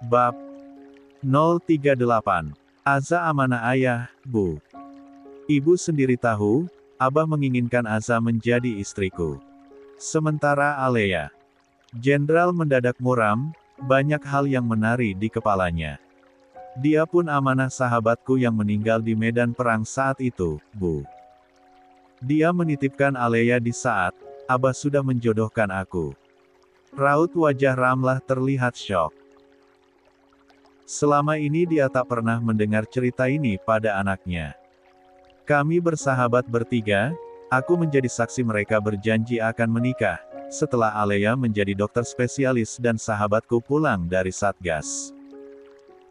Bab 038. Aza amanah ayah, Bu. Ibu sendiri tahu, Abah menginginkan Aza menjadi istriku. Sementara Alea. Jenderal mendadak muram, banyak hal yang menari di kepalanya. Dia pun amanah sahabatku yang meninggal di medan perang saat itu, Bu. Dia menitipkan Alea di saat Abah sudah menjodohkan aku. Raut wajah Ramlah terlihat syok. Selama ini dia tak pernah mendengar cerita ini pada anaknya. Kami bersahabat bertiga, aku menjadi saksi mereka berjanji akan menikah, setelah Alea menjadi dokter spesialis dan sahabatku pulang dari Satgas.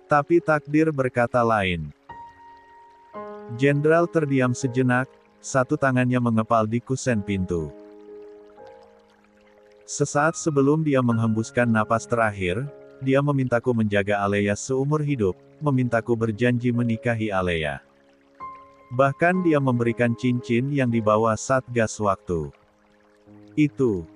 Tapi takdir berkata lain. Jenderal terdiam sejenak, satu tangannya mengepal di kusen pintu. Sesaat sebelum dia menghembuskan napas terakhir, dia memintaku menjaga Alea seumur hidup, memintaku berjanji menikahi Alea. Bahkan dia memberikan cincin yang dibawa Satgas waktu itu.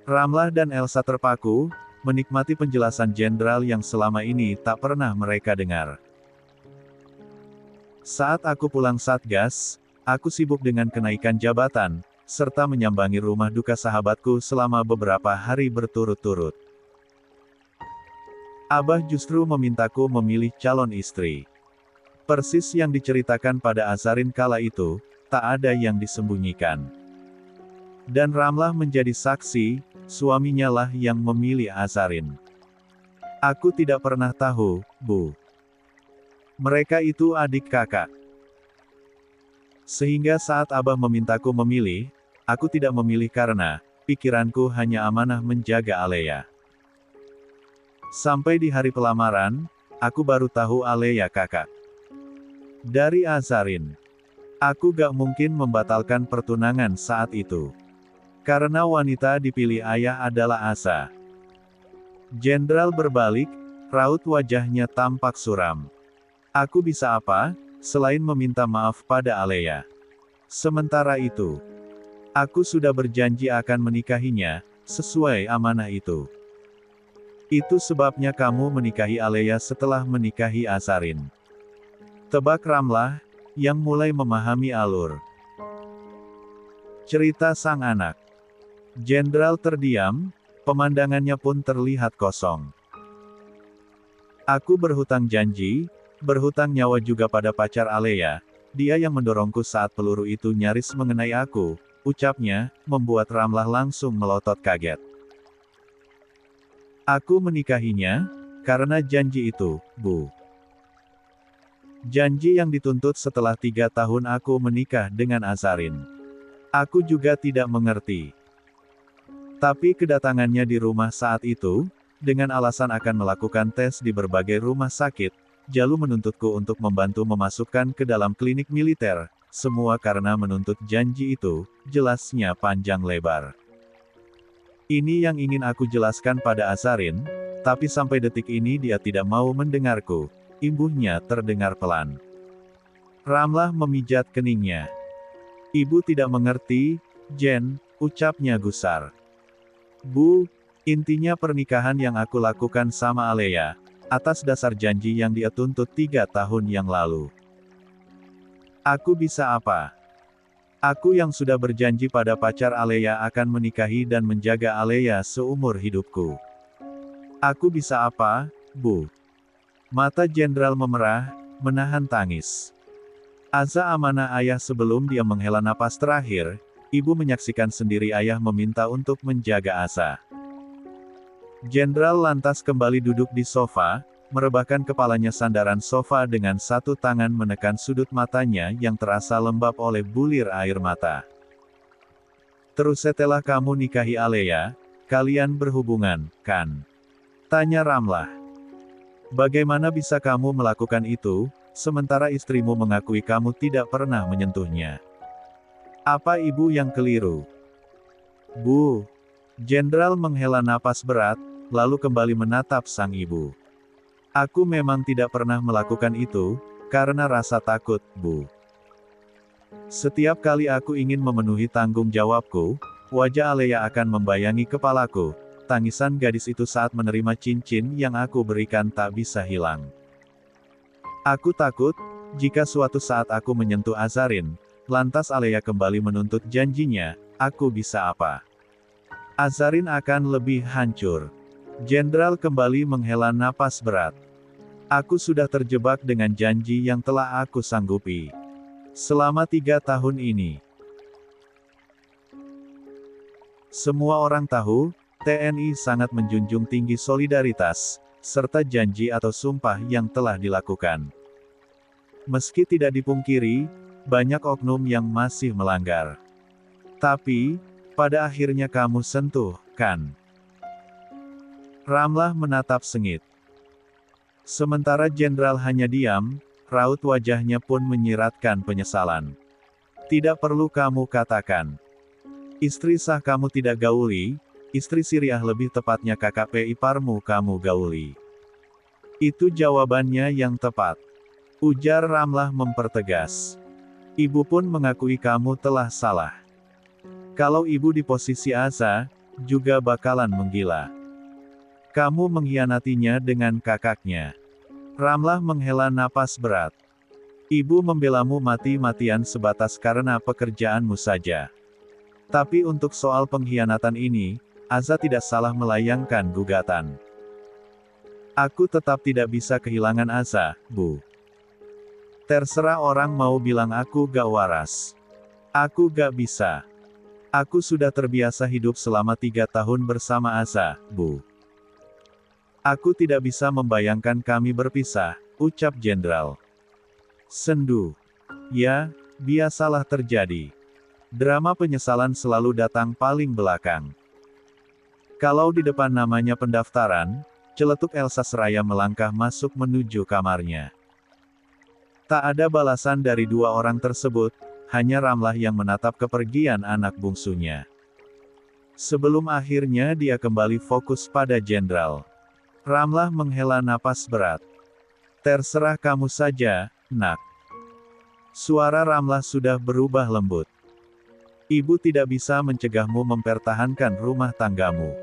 Ramlah dan Elsa terpaku, menikmati penjelasan jenderal yang selama ini tak pernah mereka dengar. Saat aku pulang Satgas, aku sibuk dengan kenaikan jabatan, serta menyambangi rumah duka sahabatku selama beberapa hari berturut-turut. Abah justru memintaku memilih calon istri. Persis yang diceritakan pada Azarin kala itu, tak ada yang disembunyikan. Dan Ramlah menjadi saksi, suaminya lah yang memilih Azarin. Aku tidak pernah tahu, Bu. Mereka itu adik kakak. Sehingga saat Abah memintaku memilih, aku tidak memilih karena pikiranku hanya amanah menjaga Alea. Sampai di hari pelamaran, aku baru tahu Alea kakak dari Azarin. Aku gak mungkin membatalkan pertunangan saat itu. Karena wanita dipilih ayah adalah Aza. Jenderal berbalik, raut wajahnya tampak suram. Aku bisa apa, selain meminta maaf pada Alea. Sementara itu, aku sudah berjanji akan menikahinya, sesuai amanah itu. Itu sebabnya kamu menikahi Alea setelah menikahi Azarin. Tebak Ramlah, yang mulai memahami alur cerita sang anak. Jenderal terdiam, pemandangannya pun terlihat kosong. Aku berhutang janji, berhutang nyawa juga pada pacar Alea, dia yang mendorongku saat peluru itu nyaris mengenai aku, ucapnya, membuat Ramlah langsung melotot kaget. Aku menikahinya, karena janji itu, Bu. Janji yang dituntut setelah 3 tahun aku menikah dengan Azarin. Aku juga tidak mengerti. Tapi kedatangannya di rumah saat itu, dengan alasan akan melakukan tes di berbagai rumah sakit, Jalu menuntutku untuk membantu memasukkan ke dalam klinik militer, semua karena menuntut janji itu, jelasnya panjang lebar. Ini yang ingin aku jelaskan pada Azarin, tapi sampai detik ini dia tidak mau mendengarku. Imbuhnya terdengar pelan. Ramlah memijat keningnya. Ibu tidak mengerti, Jen, ucapnya gusar. Bu, intinya pernikahan yang aku lakukan sama Alea, atas dasar janji yang dia tuntut 3 tahun yang lalu. Aku bisa apa? Aku yang sudah berjanji pada pacar Alea akan menikahi dan menjaga Alea seumur hidupku. Aku bisa apa, Bu? Mata jenderal memerah, menahan tangis. Aza amanah ayah sebelum dia menghela napas terakhir, ibu menyaksikan sendiri ayah meminta untuk menjaga Aza. Jenderal lantas kembali duduk di sofa, merebahkan kepalanya sandaran sofa dengan satu tangan menekan sudut matanya yang terasa lembab oleh bulir air mata. Terus setelah kamu nikahi Alea, kalian berhubungan, kan? Tanya Ramlah. Bagaimana bisa kamu melakukan itu, sementara istrimu mengakui kamu tidak pernah menyentuhnya? Apa ibu yang keliru? Bu. Jenderal menghela napas berat, lalu kembali menatap sang ibu. Aku memang tidak pernah melakukan itu, karena rasa takut, Bu. Setiap kali aku ingin memenuhi tanggung jawabku, wajah Alea akan membayangi kepalaku, tangisan gadis itu saat menerima cincin yang aku berikan tak bisa hilang. Aku takut, jika suatu saat aku menyentuh Azarin, lantas Alea kembali menuntut janjinya, aku bisa apa? Azarin akan lebih hancur. Jenderal kembali menghela napas berat. Aku sudah terjebak dengan janji yang telah aku sanggupi selama 3 tahun ini. Semua orang tahu, TNI sangat menjunjung tinggi solidaritas, serta janji atau sumpah yang telah dilakukan. Meski tidak dipungkiri, banyak oknum yang masih melanggar. Tapi, pada akhirnya kamu sentuh, kan? Ramlah menatap sengit. Sementara jenderal hanya diam, raut wajahnya pun menyiratkan penyesalan. Tidak perlu kamu katakan. Istri sah kamu tidak gauli, istri Siriah lebih tepatnya KKP iparmu kamu gauli. Itu jawabannya yang tepat. Ujar Ramlah mempertegas. Ibu pun mengakui kamu telah salah. Kalau ibu di posisi Aza, juga bakalan menggila. Kamu mengkhianatinya dengan kakaknya. Ramlah menghela napas berat. Ibu membelamu mati-matian sebatas karena pekerjaanmu saja. Tapi untuk soal pengkhianatan ini, Aza tidak salah melayangkan gugatan. Aku tetap tidak bisa kehilangan Aza, Bu. Terserah orang mau bilang aku gak waras. Aku gak bisa. Aku sudah terbiasa hidup selama 3 tahun bersama Aza, Bu. Aku tidak bisa membayangkan kami berpisah, ucap jenderal. Sendu. Ya, biasalah terjadi. Drama penyesalan selalu datang paling belakang. Kalau di depan namanya pendaftaran, celetuk Elsa seraya melangkah masuk menuju kamarnya. Tak ada balasan dari 2 orang tersebut, hanya Ramlah yang menatap kepergian anak bungsunya. Sebelum akhirnya dia kembali fokus pada jenderal. Ramlah menghela napas berat. Terserah kamu saja, Nak. Suara Ramlah sudah berubah lembut. Ibu tidak bisa mencegahmu mempertahankan rumah tanggamu.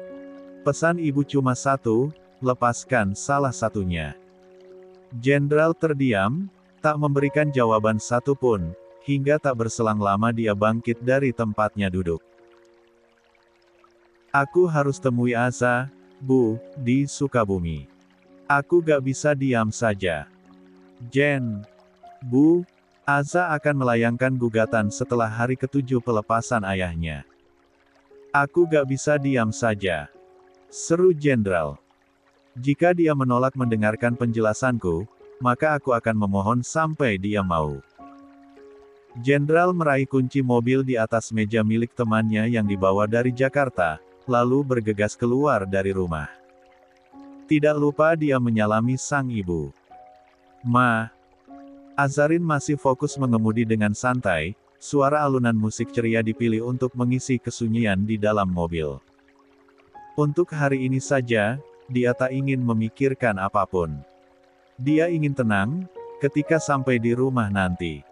Pesan ibu cuma satu, lepaskan salah satunya. Jenderal terdiam, tak memberikan jawaban satupun, hingga tak berselang lama dia bangkit dari tempatnya duduk. Aku harus temui Aza, Bu, di Sukabumi. Aku gak bisa diam saja. Bu, Aza akan melayangkan gugatan setelah hari ke-7 pelepasan ayahnya. Aku gak bisa diam saja. Seru jenderal. Jika dia menolak mendengarkan penjelasanku, maka aku akan memohon sampai dia mau. Jenderal meraih kunci mobil di atas meja milik temannya yang dibawa dari Jakarta, lalu bergegas keluar dari rumah. Tidak lupa dia menyalami sang ibu. Ma. Azarin masih fokus mengemudi dengan santai, suara alunan musik ceria dipilih untuk mengisi kesunyian di dalam mobil. Untuk hari ini saja, dia tak ingin memikirkan apapun. Dia ingin tenang, ketika sampai di rumah nanti.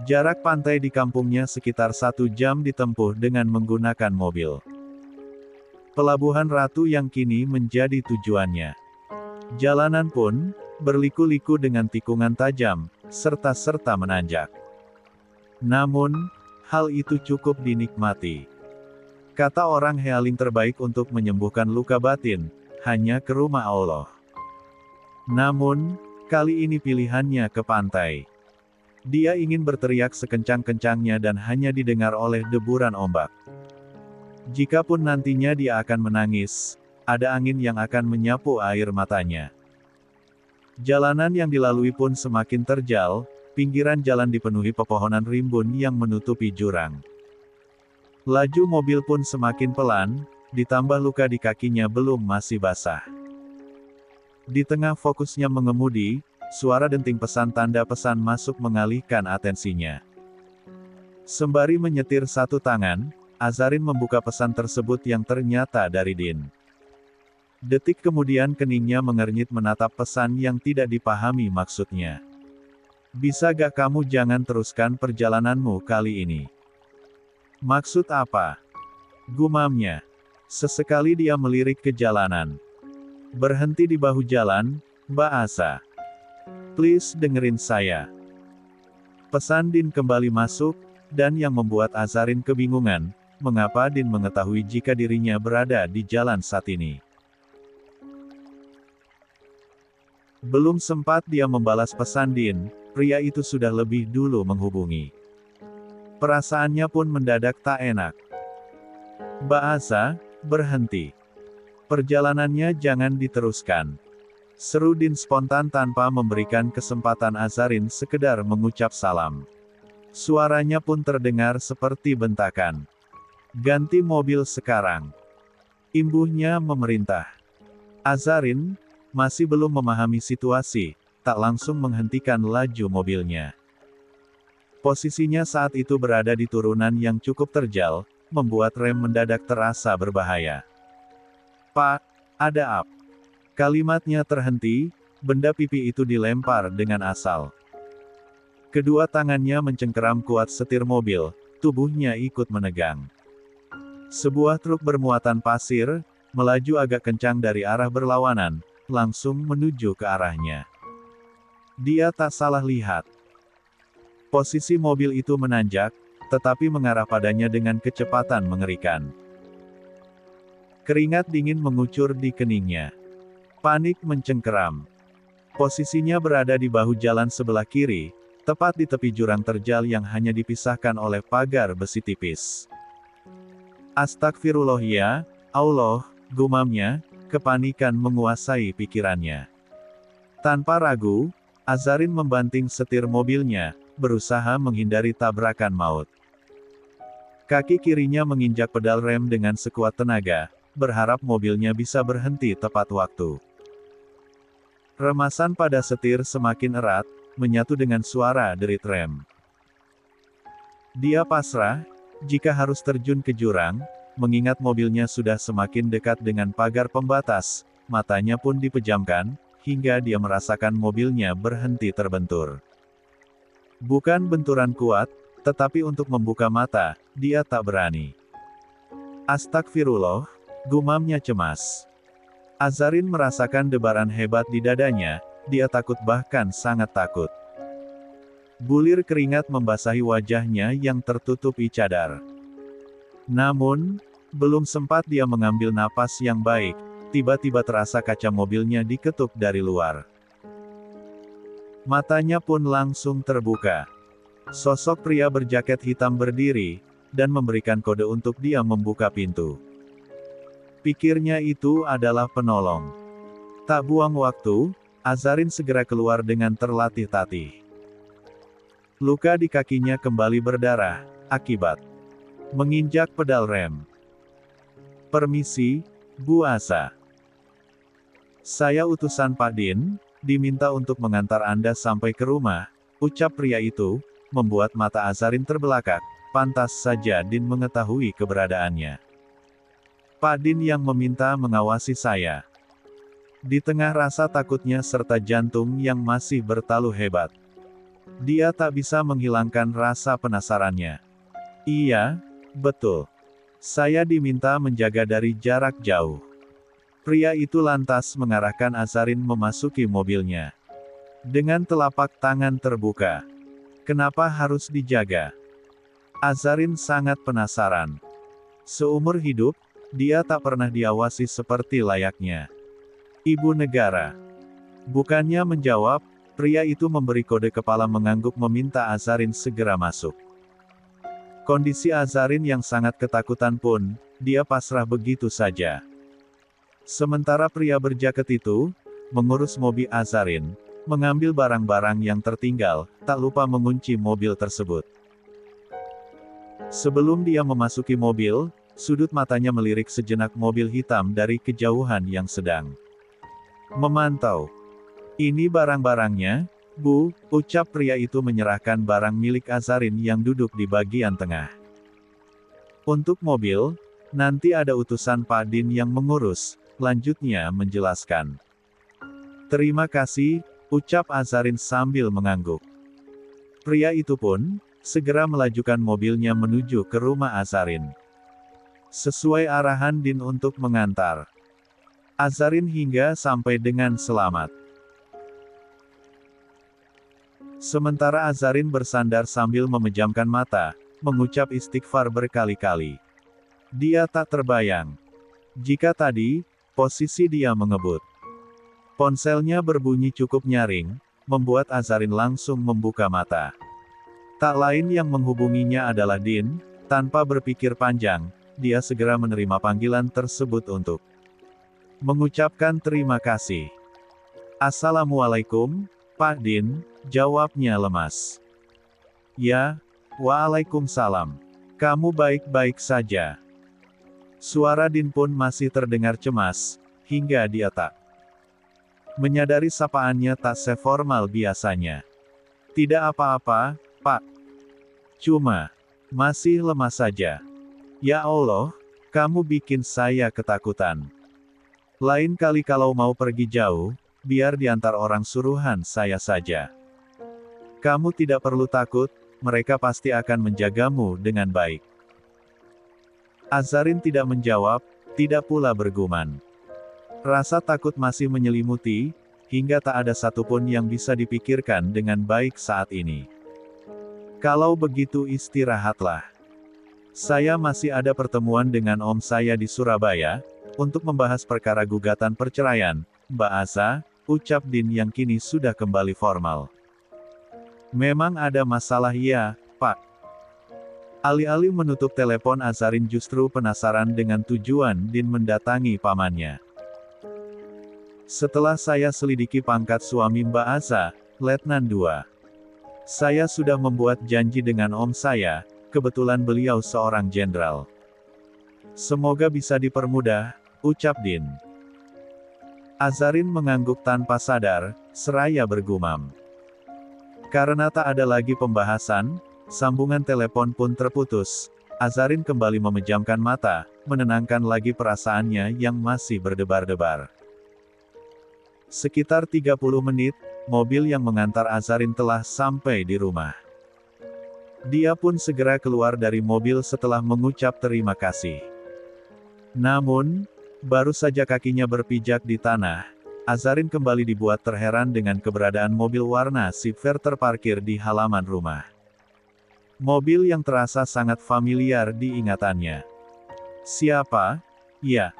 Jarak pantai di kampungnya sekitar 1 jam ditempuh dengan menggunakan mobil. Pelabuhan Ratu yang kini menjadi tujuannya. Jalanan pun, berliku-liku dengan tikungan tajam, serta menanjak. Namun, hal itu cukup dinikmati. Kata orang healing terbaik untuk menyembuhkan luka batin, hanya ke rumah Allah. Namun, kali ini pilihannya ke pantai. Dia ingin berteriak sekencang-kencangnya dan hanya didengar oleh deburan ombak. Jikapun nantinya dia akan menangis, ada angin yang akan menyapu air matanya. Jalanan yang dilalui pun semakin terjal, pinggiran jalan dipenuhi pepohonan rimbun yang menutupi jurang. Laju mobil pun semakin pelan, ditambah luka di kakinya belum masih basah. Di tengah fokusnya mengemudi, suara denting pesan tanda pesan masuk mengalihkan atensinya. Sembari menyetir satu tangan, Azarin membuka pesan tersebut yang ternyata dari Din. Detik kemudian keningnya mengernyit menatap pesan yang tidak dipahami maksudnya. Bisa gak kamu jangan teruskan perjalananmu kali ini? Maksud apa? Gumamnya. Sesekali dia melirik ke jalanan. Berhenti di bahu jalan, Mbak Asa. Please dengerin saya. Pesan Din kembali masuk, dan yang membuat Azarin kebingungan, mengapa Din mengetahui jika dirinya berada di jalan saat ini. Belum sempat dia membalas pesan Din, pria itu sudah lebih dulu menghubungi. Perasaannya pun mendadak tak enak. Mbak Asa, berhenti. Perjalanannya jangan diteruskan. Seru Din spontan tanpa memberikan kesempatan Azarin sekedar mengucap salam. Suaranya pun terdengar seperti bentakan. Ganti mobil sekarang. Imbuhnya memerintah. Azarin masih belum memahami situasi, tak langsung menghentikan laju mobilnya. Posisinya saat itu berada di turunan yang cukup terjal, membuat rem mendadak terasa berbahaya. Pak, ada apa? Kalimatnya terhenti, benda pipi itu dilempar dengan asal. Kedua tangannya mencengkeram kuat setir mobil, tubuhnya ikut menegang. Sebuah truk bermuatan pasir, melaju agak kencang dari arah berlawanan, langsung menuju ke arahnya. Dia tak salah lihat. Posisi mobil itu menanjak, tetapi mengarah padanya dengan kecepatan mengerikan. Keringat dingin mengucur di keningnya. Panik mencengkeram. Posisinya berada di bahu jalan sebelah kiri, tepat di tepi jurang terjal yang hanya dipisahkan oleh pagar besi tipis. Astagfirullah ya, Allah, gumamnya, kepanikan menguasai pikirannya. Tanpa ragu, Azarin membanting setir mobilnya, berusaha menghindari tabrakan maut. Kaki kirinya menginjak pedal rem dengan sekuat tenaga, berharap mobilnya bisa berhenti tepat waktu. Remasan pada setir semakin erat, menyatu dengan suara derit rem. Dia pasrah, jika harus terjun ke jurang, mengingat mobilnya sudah semakin dekat dengan pagar pembatas, matanya pun dipejamkan, hingga dia merasakan mobilnya berhenti terbentur. Bukan benturan kuat, tetapi untuk membuka mata, dia tak berani. Astagfirullah, gumamnya cemas. Azarin merasakan debaran hebat di dadanya, dia takut bahkan sangat takut. Bulir keringat membasahi wajahnya yang tertutupi cadar. Namun, belum sempat dia mengambil napas yang baik, tiba-tiba terasa kaca mobilnya diketuk dari luar. Matanya pun langsung terbuka. Sosok pria berjaket hitam berdiri, dan memberikan kode untuk dia membuka pintu. Pikirnya itu adalah penolong. Tak buang waktu, Azarin segera keluar dengan terlatih-tatih. Luka di kakinya kembali berdarah, akibat menginjak pedal rem. Permisi, Bu Asa. Saya utusan Pak Din, diminta untuk mengantar Anda sampai ke rumah, ucap pria itu, membuat mata Azarin terbelakang, pantas saja Din mengetahui keberadaannya. Pak Din yang meminta mengawasi saya. Di tengah rasa takutnya serta jantung yang masih bertalu hebat, dia tak bisa menghilangkan rasa penasarannya. Iya, betul. Saya diminta menjaga dari jarak jauh. Pria itu lantas mengarahkan Azarin memasuki mobilnya. Dengan telapak tangan terbuka. Kenapa harus dijaga? Azarin sangat penasaran. Seumur hidup, dia tak pernah diawasi seperti layaknya ibu negara. Bukannya menjawab, pria itu memberi kode kepala mengangguk meminta Azarin segera masuk. Kondisi Azarin yang sangat ketakutan pun, dia pasrah begitu saja. Sementara pria berjaket itu, mengurus mobil Azarin, mengambil barang-barang yang tertinggal, tak lupa mengunci mobil tersebut. Sebelum dia memasuki mobil, sudut matanya melirik sejenak mobil hitam dari kejauhan yang sedang memantau. Ini barang-barangnya, Bu, ucap pria itu menyerahkan barang milik Azarin yang duduk di bagian tengah. Untuk mobil, nanti ada utusan Pak Din yang mengurus, lanjutnya menjelaskan. Terima kasih, ucap Azarin sambil mengangguk. Pria itu pun segera melajukan mobilnya menuju ke rumah Azarin. Sesuai arahan Din untuk mengantar Azarin hingga sampai dengan selamat. Sementara Azarin bersandar sambil memejamkan mata, mengucap istighfar berkali-kali. Dia tak terbayang jika tadi, posisi dia mengebut. Ponselnya berbunyi cukup nyaring, membuat Azarin langsung membuka mata. Tak lain yang menghubunginya adalah Din. Tanpa berpikir panjang, dia segera menerima panggilan tersebut untuk mengucapkan terima kasih. "Assalamualaikum, Pak Din," jawabnya lemas. "Ya, waalaikumsalam. Kamu baik-baik saja?" Suara Din pun masih terdengar cemas, hingga dia tak menyadari sapaannya tak seformal biasanya. "Tidak apa-apa, Pak. Cuma masih lemas saja." "Ya Allah, kamu bikin saya ketakutan. Lain kali kalau mau pergi jauh, biar diantar orang suruhan saya saja. Kamu tidak perlu takut, mereka pasti akan menjagamu dengan baik." Azarin tidak menjawab, tidak pula bergumam. Rasa takut masih menyelimuti, hingga tak ada satupun yang bisa dipikirkan dengan baik saat ini. "Kalau begitu istirahatlah. Saya masih ada pertemuan dengan om saya di Surabaya, untuk membahas perkara gugatan perceraian, Mbak Aza," ucap Din yang kini sudah kembali formal. "Memang ada masalah ya, Pak?" Alih-alih menutup telepon, Azarin justru penasaran dengan tujuan Din mendatangi pamannya. "Setelah saya selidiki pangkat suami Mbak Aza, Letnan II. Saya sudah membuat janji dengan om saya, kebetulan beliau seorang jenderal. Semoga bisa dipermudah," ucap Din. Azarin mengangguk tanpa sadar, seraya bergumam. Karena tak ada lagi pembahasan, sambungan telepon pun terputus. Azarin kembali memejamkan mata, menenangkan lagi perasaannya yang masih berdebar-debar. Sekitar 30 menit, mobil yang mengantar Azarin telah sampai di rumah. Dia pun segera keluar dari mobil setelah mengucap terima kasih. Namun, baru saja kakinya berpijak di tanah, Azarin kembali dibuat terheran dengan keberadaan mobil warna silver terparkir di halaman rumah. Mobil yang terasa sangat familiar di ingatannya. Siapa? Ya.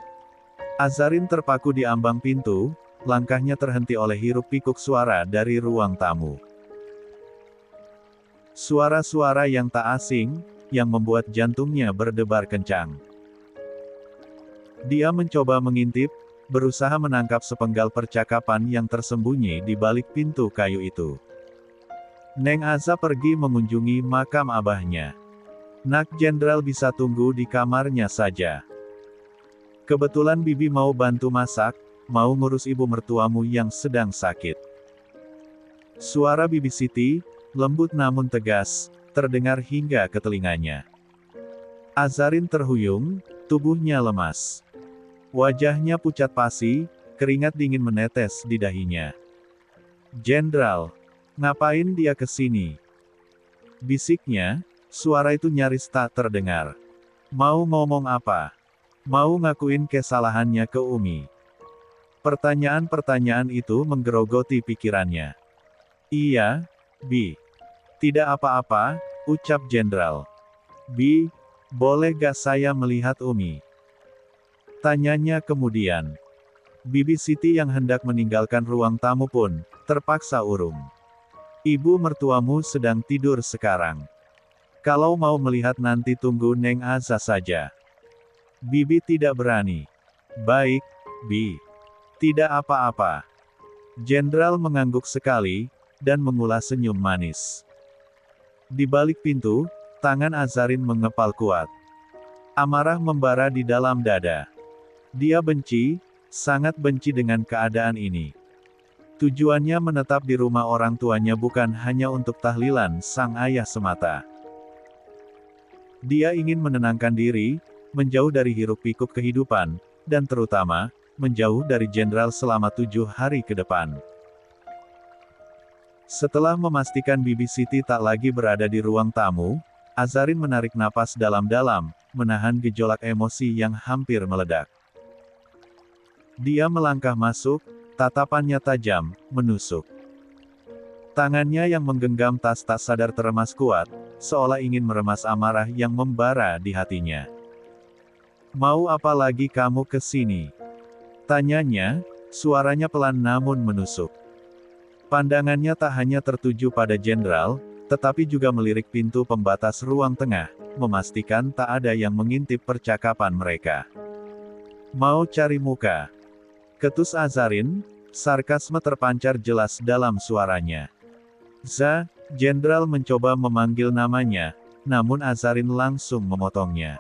Azarin terpaku di ambang pintu, langkahnya terhenti oleh hiruk-pikuk suara dari ruang tamu. Suara-suara yang tak asing, yang membuat jantungnya berdebar kencang. Dia mencoba mengintip, berusaha menangkap sepenggal percakapan yang tersembunyi di balik pintu kayu itu. Neng Aza pergi mengunjungi makam abahnya. Nak Jenderal bisa tunggu di kamarnya saja. Kebetulan Bibi mau bantu masak, mau ngurus ibu mertuamu yang sedang sakit. Suara Bibi Siti, lembut namun tegas, terdengar hingga ke telinganya. Azarin terhuyung, tubuhnya lemas. Wajahnya pucat pasi, keringat dingin menetes di dahinya. "Jenderal, ngapain dia kesini?" bisiknya, suara itu nyaris tak terdengar. "Mau ngomong apa? Mau ngakuin kesalahannya ke Umi?" Pertanyaan-pertanyaan itu menggerogoti pikirannya. "Iya, Bi. Tidak apa-apa," ucap Jenderal. "Bi, boleh gak saya melihat Umi?" tanyanya kemudian. Bibi Siti yang hendak meninggalkan ruang tamu pun, terpaksa urung. "Ibu mertuamu sedang tidur sekarang. Kalau mau melihat nanti tunggu Neng Aza saja." Bibi tidak berani. "Baik, Bi. Tidak apa-apa." Jenderal mengangguk sekali, dan mengulas senyum manis. Di balik pintu, tangan Azarin mengepal kuat. Amarah membara di dalam dada. Dia benci, sangat benci dengan keadaan ini. Tujuannya menetap di rumah orang tuanya bukan hanya untuk tahlilan sang ayah semata. Dia ingin menenangkan diri, menjauh dari hiruk-pikuk kehidupan, dan terutama, menjauh dari Jenderal selama 7 hari ke depan. Setelah memastikan Bibi Siti tak lagi berada di ruang tamu, Azarin menarik napas dalam-dalam, menahan gejolak emosi yang hampir meledak. Dia melangkah masuk, tatapannya tajam, menusuk. Tangannya yang menggenggam tas tak sadar teremas kuat, seolah ingin meremas amarah yang membara di hatinya. "Mau apa lagi kamu ke sini?" tanyanya, suaranya pelan namun menusuk. Pandangannya tak hanya tertuju pada jenderal, tetapi juga melirik pintu pembatas ruang tengah, memastikan tak ada yang mengintip percakapan mereka. "Mau cari muka?" ketus Azarin, sarkasme terpancar jelas dalam suaranya. Jenderal mencoba memanggil namanya, namun Azarin langsung memotongnya.